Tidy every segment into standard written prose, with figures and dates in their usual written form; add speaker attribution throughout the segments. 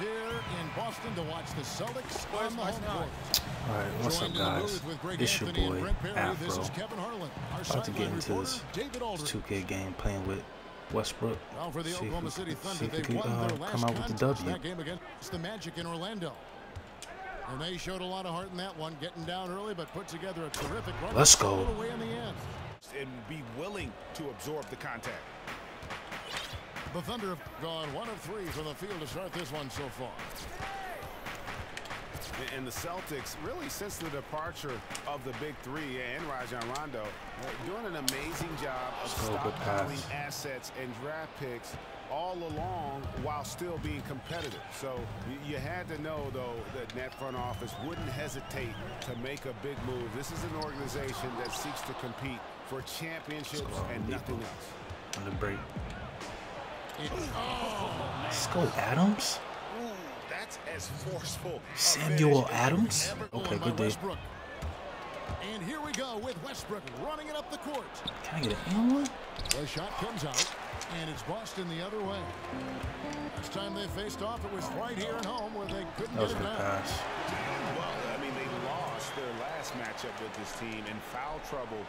Speaker 1: here in Boston to watch the Celtics on the home court.
Speaker 2: Alright, what's up, guys? It's your boy, Afro. About to get into this 2K game playing with Westbrook. See if he can come out with the W.
Speaker 1: That game against the Magic in Orlando. And they showed a lot of heart in that one, getting down early, but put together a terrific run.
Speaker 2: Let's go.
Speaker 1: Away in the end.
Speaker 3: And be willing to absorb the contact.
Speaker 1: The Thunder have gone 1 of 3 from the field to start this one so far.
Speaker 3: And the Celtics, really since the departure of the big three and Rajon Rondo, doing an amazing job of stockpiling assets and draft picks all along while still being competitive. So you had to know, though, that front office wouldn't hesitate to make a big move. This is an organization that seeks to compete for championships and nothing else.
Speaker 2: On the break. Let's go, Adams.
Speaker 3: Ooh, that's as forceful.
Speaker 2: Samuel Adams. Okay, good day.
Speaker 1: And here we go with Westbrook running it up the court.
Speaker 2: Can I get an in one?
Speaker 1: The shot comes out, and it's Boston the other way. Last time they faced off, it was right here at home where they couldn't get it done.
Speaker 2: Pass.
Speaker 3: Well, I mean, they lost their last matchup with this team, and foul trouble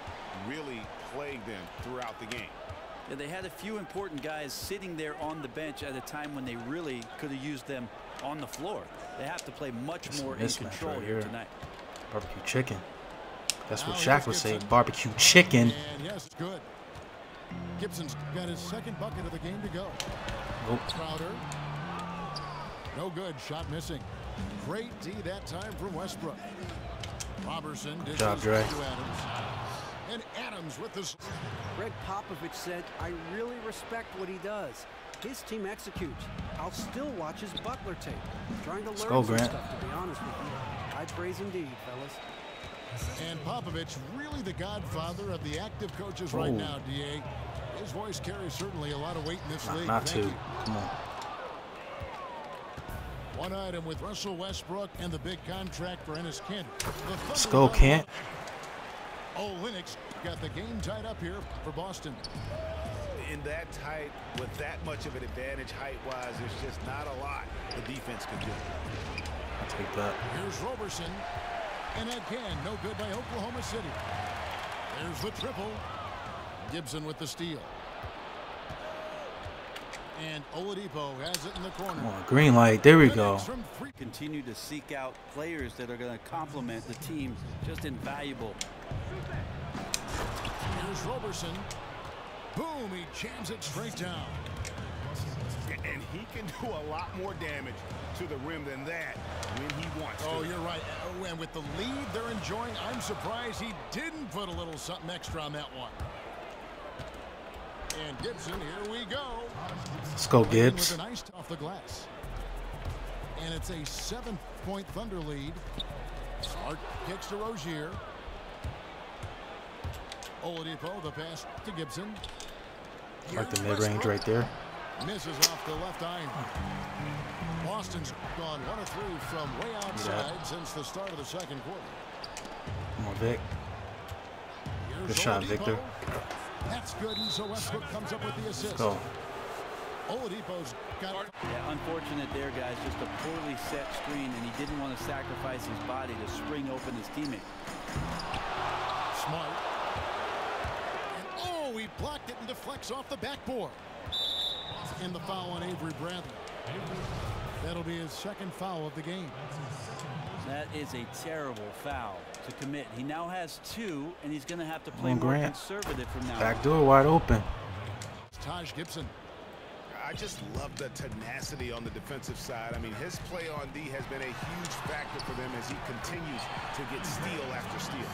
Speaker 3: really plagued them throughout the game.
Speaker 4: Yeah, they had a few important guys sitting there on the bench at a time when they really could have used them on the floor. They have to play much more in control here tonight.
Speaker 2: Barbecue chicken. That's what Shaq would say. Barbecue chicken.
Speaker 1: And yes, good. Gibson's got his second bucket of the game to go.
Speaker 2: Nope.
Speaker 1: Crowder. No good. Shot missing. Great D that time from Westbrook. Robertson did
Speaker 2: job, Dre.
Speaker 1: And Adams with this.
Speaker 5: Greg Popovich said, I really respect what he does. His team executes. I'll still watch his Butler tape. Trying to learn some stuff, to be honest with you. High praise indeed, fellas.
Speaker 1: And Popovich, really the godfather of the active coaches right now, DA. His voice carries certainly a lot of weight in this league.
Speaker 2: Not two. Come on.
Speaker 1: One item with Russell Westbrook and the big contract for Enes Kanter.
Speaker 2: Let's go, Kent.
Speaker 1: Linux got the game tied up here for Boston.
Speaker 3: In that tight, with that much of an advantage height-wise, there's just not a lot the defense can do.
Speaker 2: I'll take that.
Speaker 1: Here's Robertson. And again, no good by Oklahoma City. There's the triple. Gibson with the steal. And Oladipo has it in the corner.
Speaker 2: Come on, green light. There we go.
Speaker 4: Continue to seek out players that are going to complement the team. Just invaluable.
Speaker 1: Here's Robertson. Boom, he jams it straight down.
Speaker 3: And he can do a lot more damage to the rim than that when he wants to.
Speaker 1: Oh, you're right. And with the lead they're enjoying, I'm surprised he didn't put a little something extra on that one. And Gibson, here we go.
Speaker 2: Let's go, Gibbs.
Speaker 1: With a nice off the glass. And it's a 7-point Thunder lead. Smart kicks to Rozier. Oladipo, the pass to Gibson.
Speaker 2: Like the mid-range right there.
Speaker 1: Misses off the left iron. Boston's gone 1 of 3 from way outside since the start of the second quarter.
Speaker 2: Come on, Vic. Good shot, Victor.
Speaker 1: That's good, and so Westbrook comes up with the assist.
Speaker 2: Let's go.
Speaker 1: Oladipo's got it.
Speaker 4: Yeah, unfortunate there, guys. Just a poorly set screen, and he didn't want to sacrifice his body to spring open his teammate.
Speaker 1: Smart. And he blocked it and deflects off the backboard. And the foul on Avery Bradley. That'll be his second foul of the game.
Speaker 4: That is a terrible foul to commit. He now has 2, and he's going to have to play more conservative from now on.
Speaker 2: Back door wide open.
Speaker 1: Taj Gibson.
Speaker 3: I just love the tenacity on the defensive side. I mean, his play on D has been a huge factor for them as he continues to get steal after steal.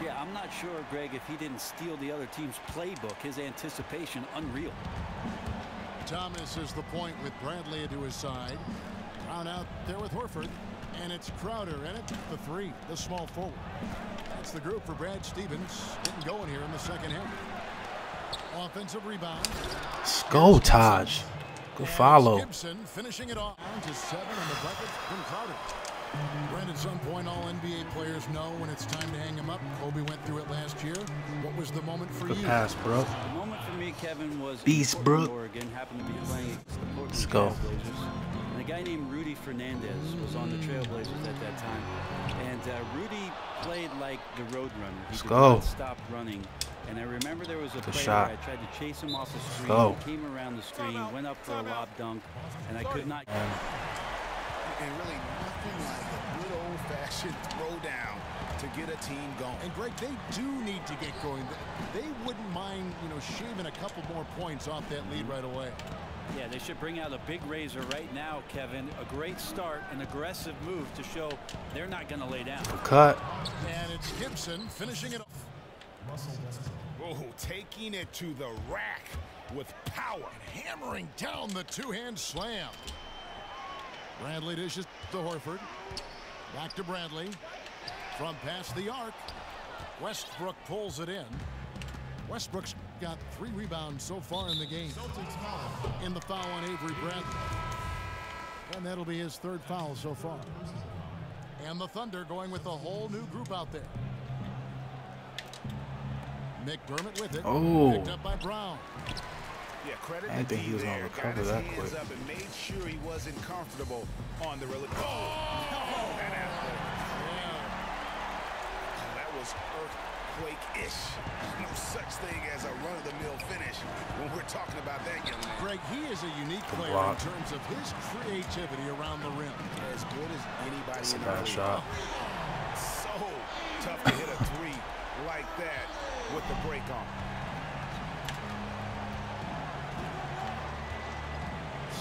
Speaker 4: Yeah, I'm not sure, Greg, if he didn't steal the other team's playbook. His anticipation, unreal.
Speaker 1: Thomas is the point with Bradley to his side. Brown out there with Horford. And it's Crowder in it. The 3, the small forward. That's the group for Brad Stevens. Getting going here in the second half. Offensive rebound.
Speaker 2: Let's go, Taj. Good follow.
Speaker 1: Gibson finishing it off. Down to 7 in the bucket from Crowder. Brent, at some point, all NBA players know when it's time to hang him up. Kobe went through it last year. What was the moment for you?
Speaker 2: Good pass, bro.
Speaker 4: The moment for me, Kevin, was
Speaker 2: Beast, bro.
Speaker 4: Oregon happened to be playing against the Portland
Speaker 2: Let's go.
Speaker 4: Blazers. And guy named Rudy Fernandez was on the Trailblazers at that time. And Rudy played like the road runner. He did not stop running. And I remember there was a play where I tried to chase him off the screen. He came around the screen, went up for a lob dunk, and I could not.
Speaker 3: And really nothing like a good old-fashioned throwdown to get a team going.
Speaker 1: And Greg, they do need to get going. They wouldn't mind, you know, shaving a couple more points off that lead right away.
Speaker 4: Yeah, they should bring out a big razor right now, Kevin. A great start, an aggressive move to show they're not going to lay down.
Speaker 2: Cut.
Speaker 1: And it's Gibson finishing it off.
Speaker 3: Oh, taking it to the rack with power.
Speaker 1: And hammering down the two-hand slam. Bradley dishes to Horford. Back to Bradley. From past the arc. Westbrook pulls it in. Westbrook's got 3 rebounds so far in the game. In the foul on Avery Bradley. And that'll be his 3rd foul so far. And the Thunder going with a whole new group out there. McDermott with it.
Speaker 2: Oh.
Speaker 1: Picked up by Brown.
Speaker 3: Yeah, credit
Speaker 2: I didn't think he was going to recover that quick.
Speaker 3: Up and made sure he wasn't comfortable on the release. That was earthquake-ish. No such thing as a run-of-the-mill finish when we're talking about that young man.
Speaker 1: Greg, he is a unique player in terms of his creativity around the rim.
Speaker 3: As good as anybody
Speaker 2: That's
Speaker 3: in
Speaker 2: a
Speaker 3: the
Speaker 2: bad
Speaker 3: league.
Speaker 2: shot.
Speaker 3: So tough to hit a 3 like that with the break on.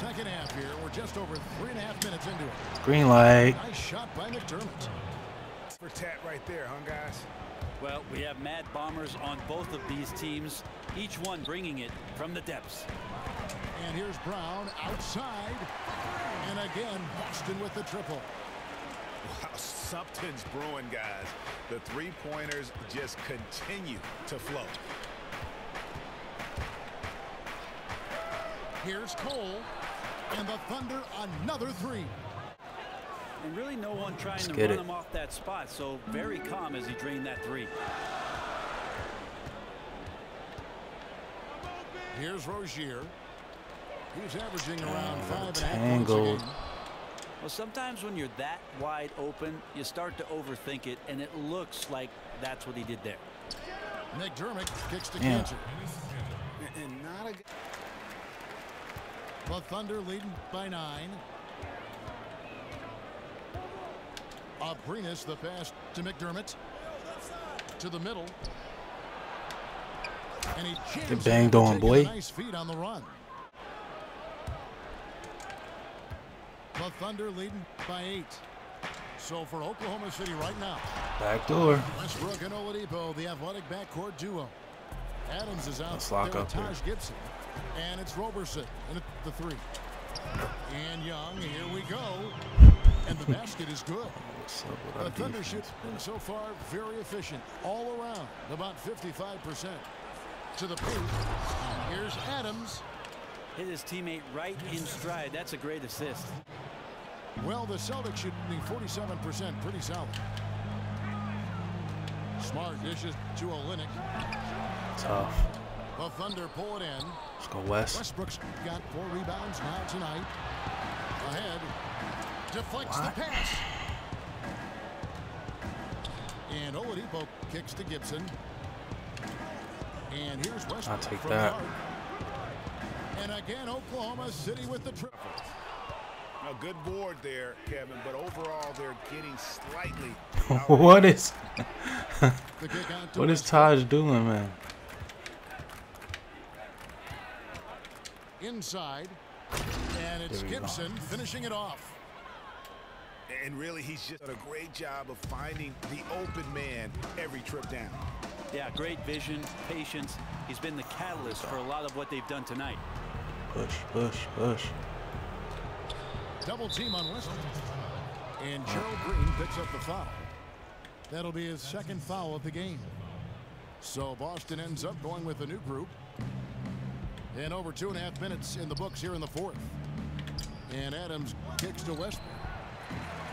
Speaker 1: Second half here. We're just over 3.5 minutes into it.
Speaker 2: Green light.
Speaker 1: Nice shot by McDermott.
Speaker 3: For Tat right there, huh, guys?
Speaker 4: Well, we have mad bombers on both of these teams, each one bringing it from the depths.
Speaker 1: And here's Brown outside. And again, Boston with the triple.
Speaker 3: Wow, something's brewing, guys. The 3-pointers just continue to flow.
Speaker 1: Here's Cole. And the Thunder another 3.
Speaker 4: And really no one trying to run him off that spot, so very calm as he drained that 3.
Speaker 1: Here's Rozier. He's averaging around 5.5 points a game.
Speaker 4: Well, sometimes when you're that wide open, you start to overthink it, and it looks like that's what he did there.
Speaker 1: McDermott kicks to Cantor.
Speaker 3: And not a...
Speaker 1: The Thunder leading by 9. Abrinas the pass to McDermott. To the middle. And he jams
Speaker 2: banged on, boy.
Speaker 1: Nice feed on the run. The Thunder leading by 8. So for Oklahoma City right now.
Speaker 2: Back door.
Speaker 1: Westbrook and Oladipo, the athletic backcourt duo. Adams is out
Speaker 2: there with
Speaker 1: Taj Gibson. And it's Roberson in the 3. And Young, here we go. And the basket is good. The Thunder shoot so far very efficient all around, about 55%. To the paint. Here's Adams.
Speaker 4: Hit his teammate right in stride. That's a great assist.
Speaker 1: Well, the Celtics shooting 47%, pretty solid. Smart dishes to Olynyk.
Speaker 2: Tough.
Speaker 1: The Thunder pull it in.
Speaker 2: Let's go West.
Speaker 1: Westbrook's got 4 rebounds now tonight. Ahead. Deflects the pass. And Oladipo kicks to Gibson. And here's Westbrook.
Speaker 2: I'll take that.
Speaker 1: And again, Oklahoma City with the triple.
Speaker 3: A good board there, Kevin, but overall they're getting slightly.
Speaker 2: What is Taj doing, man?
Speaker 1: Inside, and it's Gibson finishing it off.
Speaker 3: And really, he's just done a great job of finding the open man every trip down.
Speaker 4: Yeah, great vision, patience. He's been the catalyst for a lot of what they've done tonight.
Speaker 2: Push, push, push.
Speaker 1: Double team on Westbrook. And Gerald Green picks up the foul. That'll be his 2nd foul of the game. So Boston ends up going with a new group. And over 2.5 minutes in the books here in the 4th. And Adams kicks to Westbrook.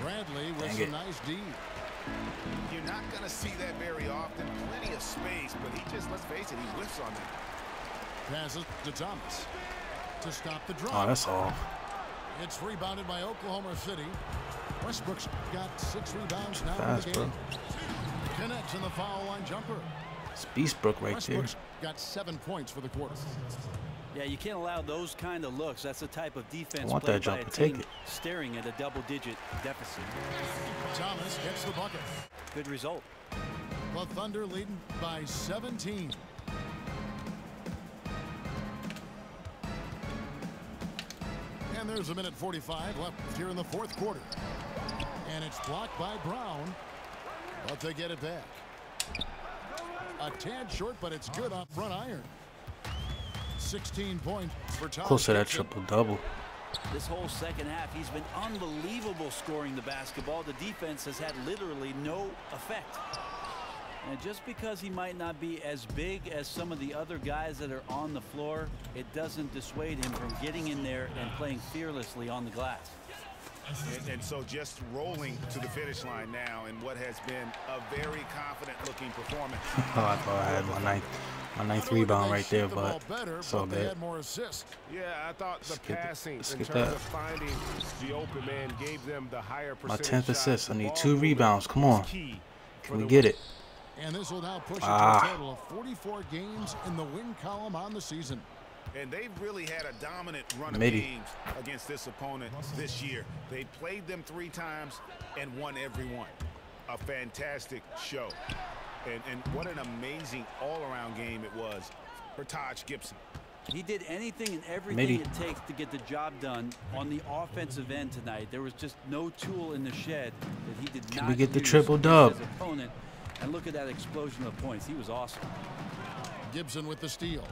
Speaker 1: Bradley with some nice D.
Speaker 3: You're not going to see that very often. Plenty of space, but he just, let's face it, he whiffs on that.
Speaker 1: Passes to Thomas to stop the drop.
Speaker 2: Oh, that's off.
Speaker 1: It's rebounded by Oklahoma City. Westbrook's got 6 rebounds now
Speaker 2: Fast,
Speaker 1: in the game. Connects in the foul line jumper.
Speaker 2: It's Westbrook right
Speaker 1: Westbrook's got 7 points for the quarter.
Speaker 4: Yeah, you can't allow those kind of looks. That's the type of defense
Speaker 2: I want
Speaker 4: played
Speaker 2: that
Speaker 4: by
Speaker 2: jumper.
Speaker 4: a team
Speaker 2: Take it.
Speaker 4: staring at a double-digit deficit.
Speaker 1: Thomas gets the bucket.
Speaker 4: Good result.
Speaker 1: The Thunder leading by 17. And there's a minute 45 left here in the 4th quarter. And it's blocked by Brown. But they get it back. A tad short, but it's good off front iron. 16 points for Thomas.
Speaker 2: Close to that triple-double.
Speaker 4: This whole second half, he's been unbelievable scoring the basketball. The defense has had literally no effect. And just because he might not be as big as some of the other guys that are on the floor, it doesn't dissuade him from getting in there and playing fearlessly on the glass.
Speaker 3: And so just rolling to the finish line now in what has been a very confident-looking performance.
Speaker 2: Oh, I thought I had my ninth rebound right there, but it's all good.
Speaker 3: Yeah, I thought the passing in terms of finding the open man gave them the higher percentage.
Speaker 2: My 10th assist. I need 2 rebounds. Come on. Can we get it?
Speaker 1: And this will now push it to a total of 44 games in the win column on the season.
Speaker 3: And they've really had a dominant run of games against this opponent this year. They played them 3 times and won every one. A fantastic show. And what an amazing all-around game it was for Taj Gibson.
Speaker 4: He did anything and everything it takes to get the job done on the offensive end tonight. There was just no tool in the shed that he did not.
Speaker 2: Can we get the triple-dub?
Speaker 4: His opponent. And look at that explosion of points. He was awesome.
Speaker 1: Gibson with the steal.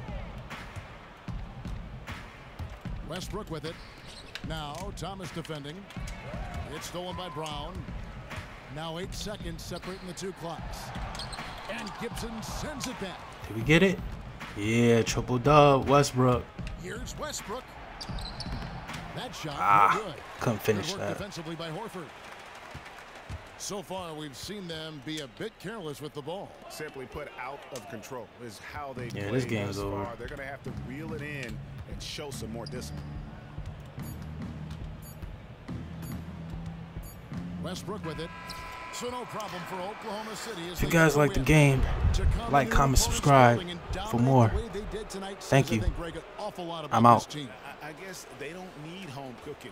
Speaker 1: Westbrook with it. Now Thomas defending. It's stolen by Brown. Now 8 seconds separating the 2 clocks. And Gibson sends it back.
Speaker 2: Did we get it? Yeah, triple-dub, Westbrook.
Speaker 1: Here's Westbrook. That shot, no good.
Speaker 2: Couldn't finish
Speaker 1: good work
Speaker 2: that.
Speaker 1: Defensively by Horford. So far, we've seen them be a bit careless with the ball.
Speaker 3: Simply put, out of control is how they
Speaker 2: play.
Speaker 3: This
Speaker 2: game's over.
Speaker 3: They're going to have to reel it in and show some more discipline.
Speaker 1: Westbrook with it. So no problem for Oklahoma City.
Speaker 2: If you guys like the game, like, comment, subscribe for more. Thank you. I'm out.
Speaker 3: I guess they don't need home cooking.